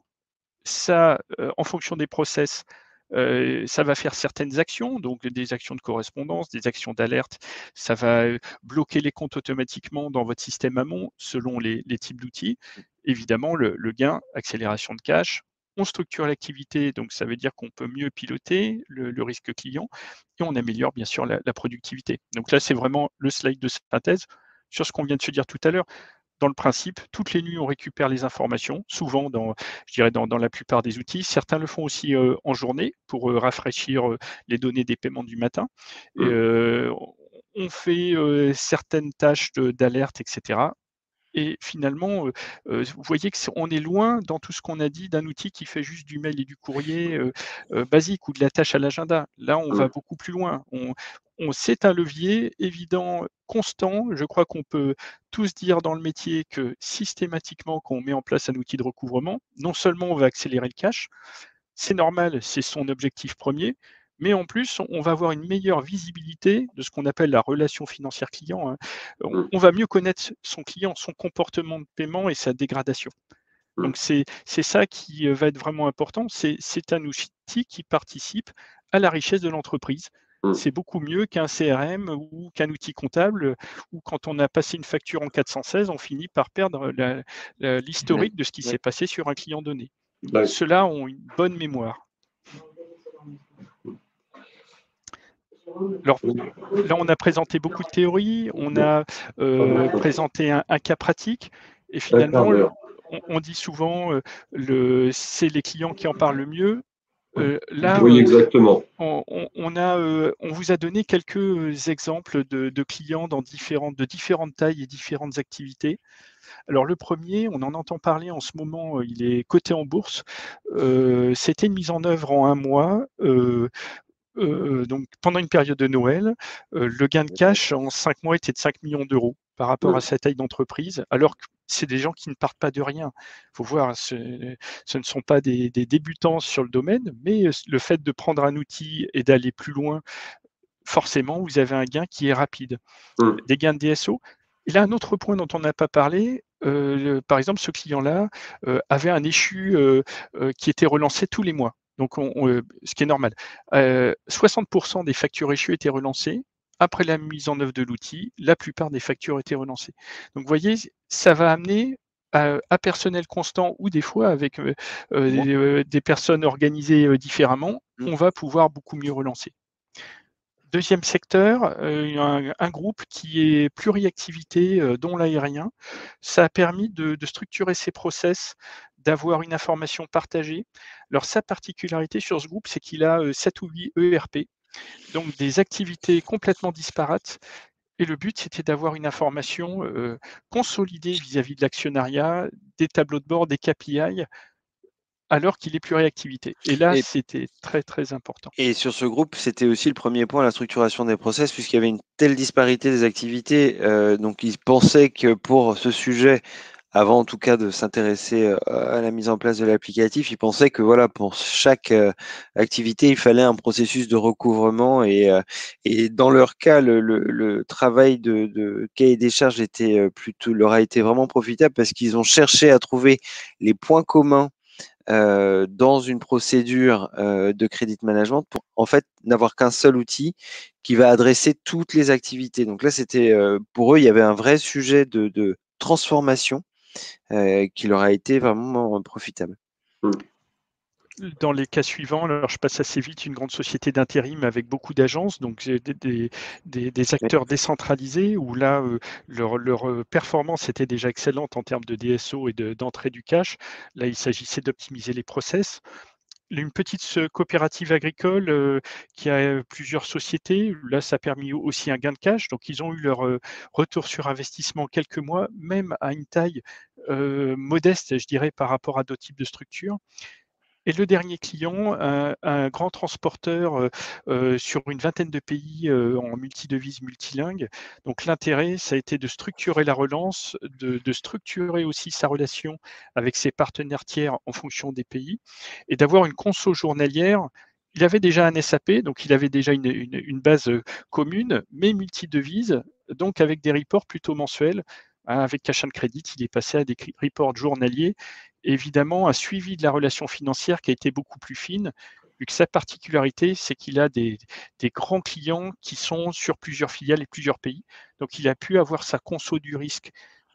Ça, en fonction des process, ça va faire certaines actions, donc des actions de correspondance, des actions d'alerte. Ça va bloquer les comptes automatiquement dans votre système amont selon les types d'outils. Évidemment, le gain, accélération de cash. On structure l'activité, donc ça veut dire qu'on peut mieux piloter le risque client et on améliore bien sûr la productivité. Donc là, c'est vraiment le slide de synthèse sur ce qu'on vient de se dire tout à l'heure. Dans le principe, toutes les nuits, on récupère les informations, souvent dans la plupart des outils. Certains le font aussi en journée pour rafraîchir les données des paiements du matin. On fait certaines tâches d'alerte, etc. Et finalement, vous voyez qu'on est loin dans tout ce qu'on a dit d'un outil qui fait juste du mail et du courrier basique ou de la tâche à l'agenda. Là, on va beaucoup plus loin. C'est un levier évident, constant. Je crois qu'on peut tous dire dans le métier que systématiquement, quand on met en place un outil de recouvrement, non seulement on va accélérer le cash, c'est normal, c'est son objectif premier, mais en plus, on va avoir une meilleure visibilité de ce qu'on appelle la relation financière client. On va mieux connaître son client, son comportement de paiement et sa dégradation. Donc, c'est ça qui va être vraiment important. C'est un outil qui participe à la richesse de l'entreprise. C'est beaucoup mieux qu'un CRM ou qu'un outil comptable où quand on a passé une facture en 416, on finit par perdre l'historique de ce qui s'est passé sur un client donné. Ceux-là ont une bonne mémoire. Alors là, on a présenté beaucoup de théories, on a présenté un cas pratique, et finalement, on dit souvent c'est les clients qui en parlent le mieux. Là, oui, exactement. On vous a donné quelques exemples de clients de différentes tailles et différentes activités. Alors le premier, on en entend parler en ce moment, il est coté en bourse. C'était une mise en œuvre en 1 mois. Donc pendant une période de Noël, le gain de cash en 5 mois était de 5 millions d'euros par rapport à sa taille d'entreprise, alors que c'est des gens qui ne partent pas de rien. Il faut voir, ce ne sont pas des débutants sur le domaine, mais le fait de prendre un outil et d'aller plus loin, forcément, vous avez un gain qui est rapide. Des gains de DSO. Et là, un autre point dont on n'a pas parlé, par exemple, ce client-là avait un échu qui était relancé tous les mois. Donc, ce qui est normal. 60% des factures échues étaient relancées. Après la mise en œuvre de l'outil, la plupart des factures étaient relancées. Donc, vous voyez, ça va amener à personnel constant ou des fois avec des personnes organisées différemment, on va pouvoir beaucoup mieux relancer. Deuxième secteur, un groupe qui est pluriactivité, dont l'aérien. Ça a permis de structurer ses process, d'avoir une information partagée. Alors sa particularité sur ce groupe, c'est qu'il a 7 ou 8 ERP, donc des activités complètement disparates. Et le but, c'était d'avoir une information consolidée vis-à-vis de l'actionnariat, des tableaux de bord, des KPI, alors qu'il est pluriactivité. Et là, c'était très, très important. Et sur ce groupe, c'était aussi le premier point, la structuration des process, puisqu'il y avait une telle disparité des activités. Donc, ils pensaient que pour ce sujet, avant en tout cas de s'intéresser à la mise en place de l'applicatif, ils pensaient que voilà, pour chaque activité, il fallait un processus de recouvrement. Et dans leur cas, le travail de cahier des charges leur a été vraiment profitable parce qu'ils ont cherché à trouver les points communs dans une procédure de credit management pour en fait n'avoir qu'un seul outil qui va adresser toutes les activités. Donc là, c'était pour eux, il y avait un vrai sujet de transformation qui leur a été vraiment profitable. Dans les cas suivants, alors je passe assez vite, une grande société d'intérim avec beaucoup d'agences, donc des acteurs décentralisés où là, leur performance était déjà excellente en termes de DSO et d'entrée du cash. Là, il s'agissait d'optimiser les process. Une petite coopérative agricole qui a plusieurs sociétés. Là, ça a permis aussi un gain de cash. Donc, ils ont eu leur retour sur investissement en quelques mois, même à une taille modeste, je dirais, par rapport à d'autres types de structures. Et le dernier client, un grand transporteur sur une vingtaine de pays en multidevises, multilingue. Donc l'intérêt, ça a été de structurer la relance, de structurer aussi sa relation avec ses partenaires tiers en fonction des pays et d'avoir une conso journalière. Il avait déjà un SAP, donc il avait déjà une base commune, mais multidevises, donc avec des reports plutôt mensuels. Avec Cash and Credit, il est passé à des reports journaliers. Évidemment, un suivi de la relation financière qui a été beaucoup plus fine, vu que sa particularité, c'est qu'il a des grands clients qui sont sur plusieurs filiales et plusieurs pays. Donc, il a pu avoir sa conso du risque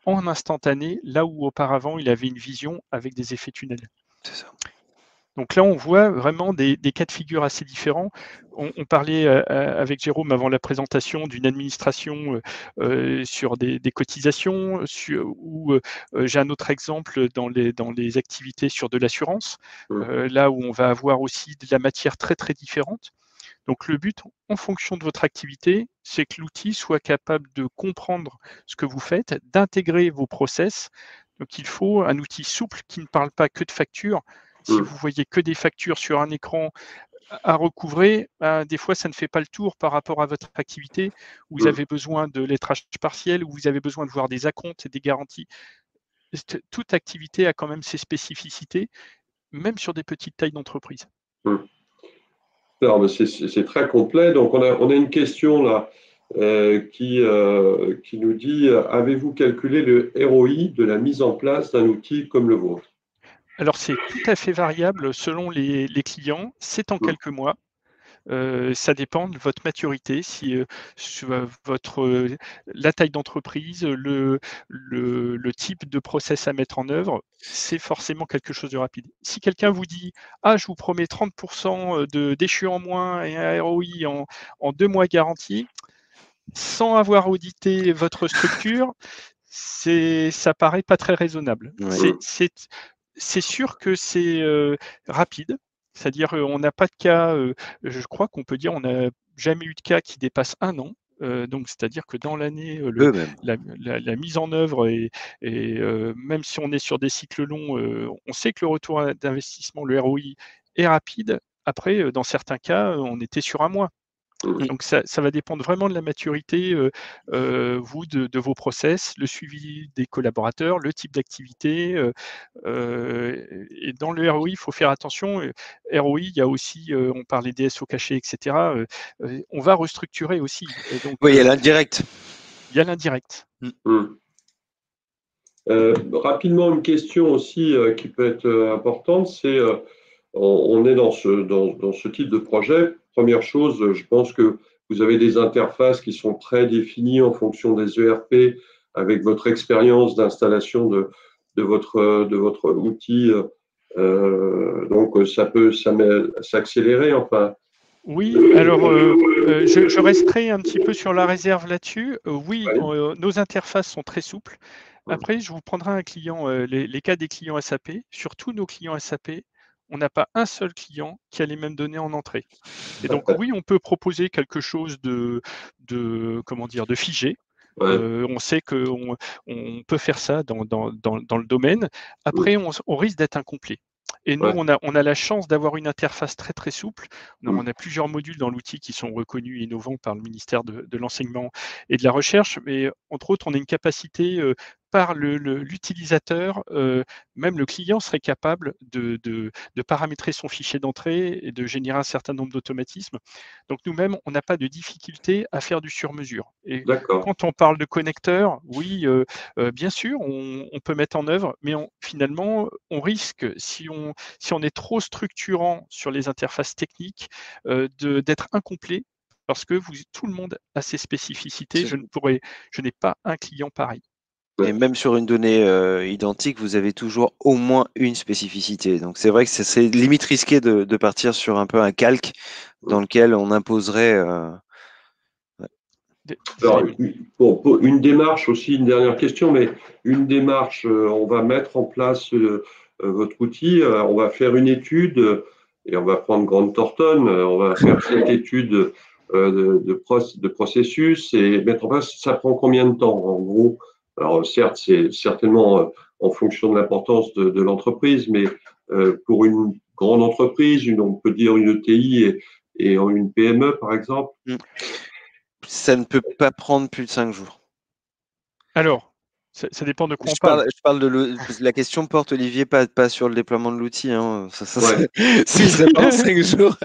en instantané, là où auparavant, il avait une vision avec des effets tunnels. C'est ça. Donc là, on voit vraiment des cas de figure assez différents. On parlait avec Jérôme avant la présentation d'une administration sur des cotisations, ou j'ai un autre exemple dans les activités sur de l'assurance, là où on va avoir aussi de la matière très, très différente. Donc le but, en fonction de votre activité, c'est que l'outil soit capable de comprendre ce que vous faites, d'intégrer vos process. Donc il faut un outil souple qui ne parle pas que de factures. Si vous voyez que des factures sur un écran à recouvrer, des fois, ça ne fait pas le tour par rapport à votre activité. Vous avez besoin de lettrage partiel, ou vous avez besoin de voir des acomptes et des garanties. Toute activité a quand même ses spécificités, même sur des petites tailles d'entreprise. C'est très complet. Donc, on a une question là qui nous dit, avez-vous calculé le ROI de la mise en place d'un outil comme le vôtre? Alors, c'est tout à fait variable selon les clients. C'est en quelques mois. Ça dépend de votre maturité, si la taille d'entreprise, le type de process à mettre en œuvre, c'est forcément quelque chose de rapide. Si quelqu'un vous dit « Ah, je vous promets 30% d'échu en moins et un ROI en 2 mois garanti », sans avoir audité votre structure, ça paraît pas très raisonnable. Ouais. C'est sûr que c'est rapide, c'est-à-dire on n'a pas de cas, je crois qu'on peut dire on n'a jamais eu de cas qui dépasse 1 an. Donc c'est-à-dire que dans l'année, la mise en œuvre et même si on est sur des cycles longs, on sait que le retour d'investissement, le ROI, est rapide. Après, dans certains cas, on était sur 1 mois. Donc ça va dépendre vraiment de la maturité, vous, de vos process, le suivi des collaborateurs, le type d'activité. Et dans le ROI, il faut faire attention. ROI, il y a aussi, on parlait DSO caché, etc. On va restructurer aussi. Donc, oui, il y a l'indirect. Il y a l'indirect. Rapidement, une question aussi qui peut être importante, c'est on est dans ce type de projet. Première chose, je pense que vous avez des interfaces qui sont très définies en fonction des ERP, avec votre expérience d'installation de votre outil. Donc, ça peut s'accélérer, enfin. Oui, alors je resterai un petit peu sur la réserve là-dessus. Oui, Ouais. nos interfaces sont très souples. Après, je vous prendrai un client, les cas des clients SAP. Sur tous nos clients SAP, on n'a pas un seul client qui a les mêmes données en entrée. Et donc oui, on peut proposer quelque chose comment dire, de figé. Ouais. On sait qu'on peut faire ça dans le domaine. Après, on risque d'être incomplet. Et nous, Ouais. on a la chance d'avoir une interface très très souple. On Mm. a plusieurs modules dans l'outil qui sont reconnus et innovants par le ministère de l'Enseignement et de la Recherche, mais entre autres, on a une capacité par l'utilisateur, même le client serait capable de paramétrer son fichier d'entrée et de générer un certain nombre d'automatismes. Donc nous-mêmes, on n'a pas de difficulté à faire du sur-mesure. Et D'accord. quand on parle de connecteurs, oui, bien sûr, on peut mettre en œuvre, mais finalement, on risque, si on est trop structurant sur les interfaces techniques, d'être incomplet parce que tout le monde a ses spécificités. Je n'ai pas un client pareil. Et même sur une donnée identique, vous avez toujours au moins une spécificité. Donc c'est vrai que c'est limite risqué de partir sur un peu un calque dans lequel on imposerait. Alors, Désolé. pour une démarche aussi, une dernière question, mais une démarche, on va mettre en place votre outil, on va faire une étude et on va prendre Grant Thornton, on va faire cette étude de processus et mettre en place, ça prend combien de temps en gros? Alors certes, c'est certainement en fonction de l'importance de l'entreprise, mais pour une grande entreprise, on peut dire une ETI et une PME par exemple. Ça ne peut pas prendre plus de 5 jours. Alors, ça dépend de quoi on parle. Je parle la question porte, Olivier, pas sur le déploiement de l'outil. Hein. Ouais. Si ça prend 5 jours,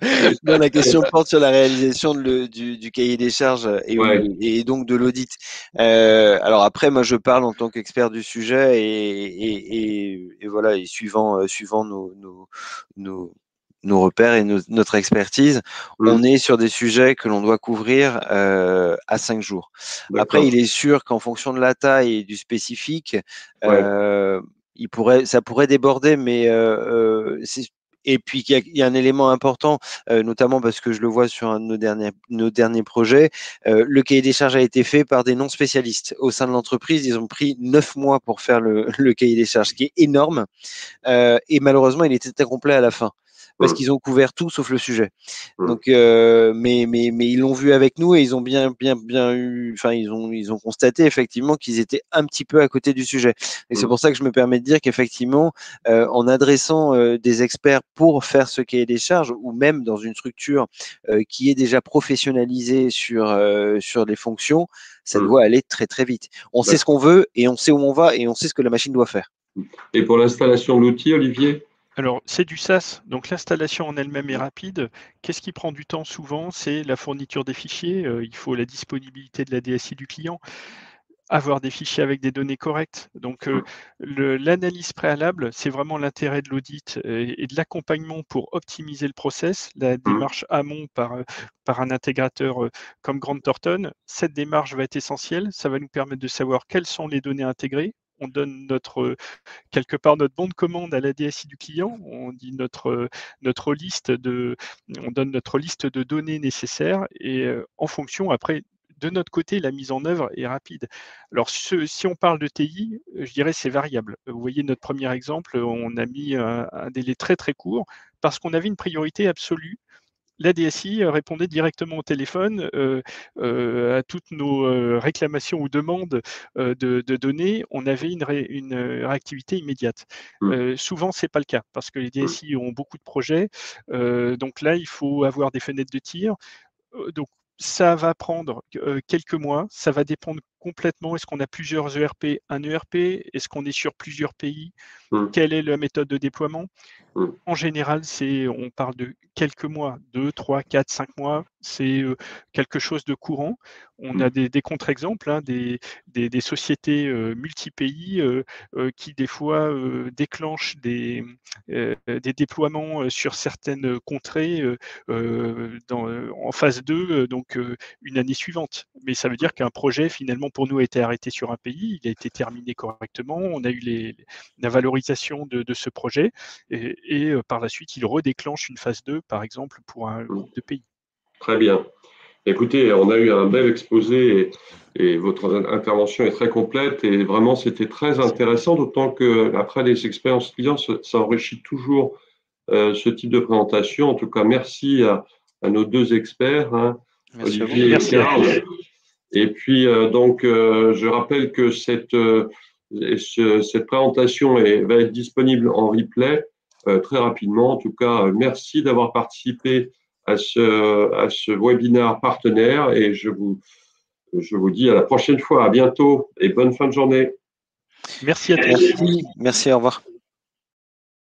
non, la question porte sur la réalisation du cahier des charges Ouais. et donc de l'audit. Alors après, moi, je parle en tant qu'expert du sujet et voilà, et suivant nos repères et notre expertise, on est sur des sujets que l'on doit couvrir à 5 jours. Après, D'accord. il est sûr qu'en fonction de la taille et du spécifique, Ouais. ça pourrait déborder, mais et puis il y a un élément important, notamment parce que je le vois sur un de nos derniers projets, le cahier des charges a été fait par des non spécialistes. Au sein de l'entreprise, ils ont pris 9 mois pour faire le cahier des charges, ce qui est énorme. Et malheureusement, il était incomplet à la fin parce qu'ils ont couvert tout sauf le sujet. Donc, mais ils l'ont vu avec nous et ils ont bien eu, enfin, ils ont constaté effectivement qu'ils étaient un petit peu à côté du sujet. Et c'est pour ça que je me permets de dire qu'effectivement, en adressant des experts pour faire ce cahier des charges ou même dans une structure qui est déjà professionnalisée sur les fonctions, ça doit aller très très vite. On sait ce qu'on veut et on sait où on va et on sait ce que la machine doit faire. Et pour l'installation de l'outil, Olivier? Alors, c'est du SaaS, donc l'installation en elle-même est rapide. Qu'est-ce qui prend du temps souvent? C'est la fourniture des fichiers. Il faut la disponibilité de la DSI du client, avoir des fichiers avec des données correctes. Donc, l'analyse préalable, c'est vraiment l'intérêt de l'audit et de l'accompagnement pour optimiser le process, la démarche amont par un intégrateur comme Grant Thornton. Cette démarche va être essentielle. Ça va nous permettre de savoir quelles sont les données intégrées. On donne quelque part notre bon de commande à la DSI du client. On dit on donne notre liste de données nécessaires et en fonction, après, de notre côté, la mise en œuvre est rapide. Alors, si on parle de TI, je dirais c'est variable. Vous voyez notre premier exemple, on a mis un délai très très court parce qu'on avait une priorité absolue. La DSI répondait directement au téléphone à toutes nos réclamations ou demandes de données. On avait une réactivité immédiate. Souvent, ce n'est pas le cas parce que les DSI ont beaucoup de projets. Donc là, il faut avoir des fenêtres de tir. Donc, ça va prendre quelques mois. Ça va dépendre complètement. Est-ce qu'on a plusieurs ERP, un ERP? Est-ce qu'on est sur plusieurs pays? Quelle est la méthode de déploiement? En général, on parle de quelques mois, 2, 3, 4, 5 mois, c'est quelque chose de courant. On a des contre-exemples, hein, des sociétés multi-pays qui des fois déclenchent des déploiements sur certaines contrées en phase 2, donc une année suivante. Mais ça veut dire qu'un projet, finalement, pour nous, a été arrêté sur un pays, il a été terminé correctement, on a eu la valorisation de ce projet, et par la suite, il redéclenche une phase 2, par exemple, pour un groupe de pays. Très bien. Écoutez, on a eu un bel exposé et votre intervention est très complète et vraiment c'était très intéressant, d'autant que après les expériences clients, ça enrichit toujours ce type de présentation. En tout cas, merci à nos deux experts, hein, Merci Olivier et Karl. Et puis donc, je rappelle que cette présentation va être disponible en replay très rapidement. En tout cas, merci d'avoir participé à ce webinaire partenaire et je vous dis à la prochaine fois. À bientôt et bonne fin de journée. Merci à tous. Merci, au revoir.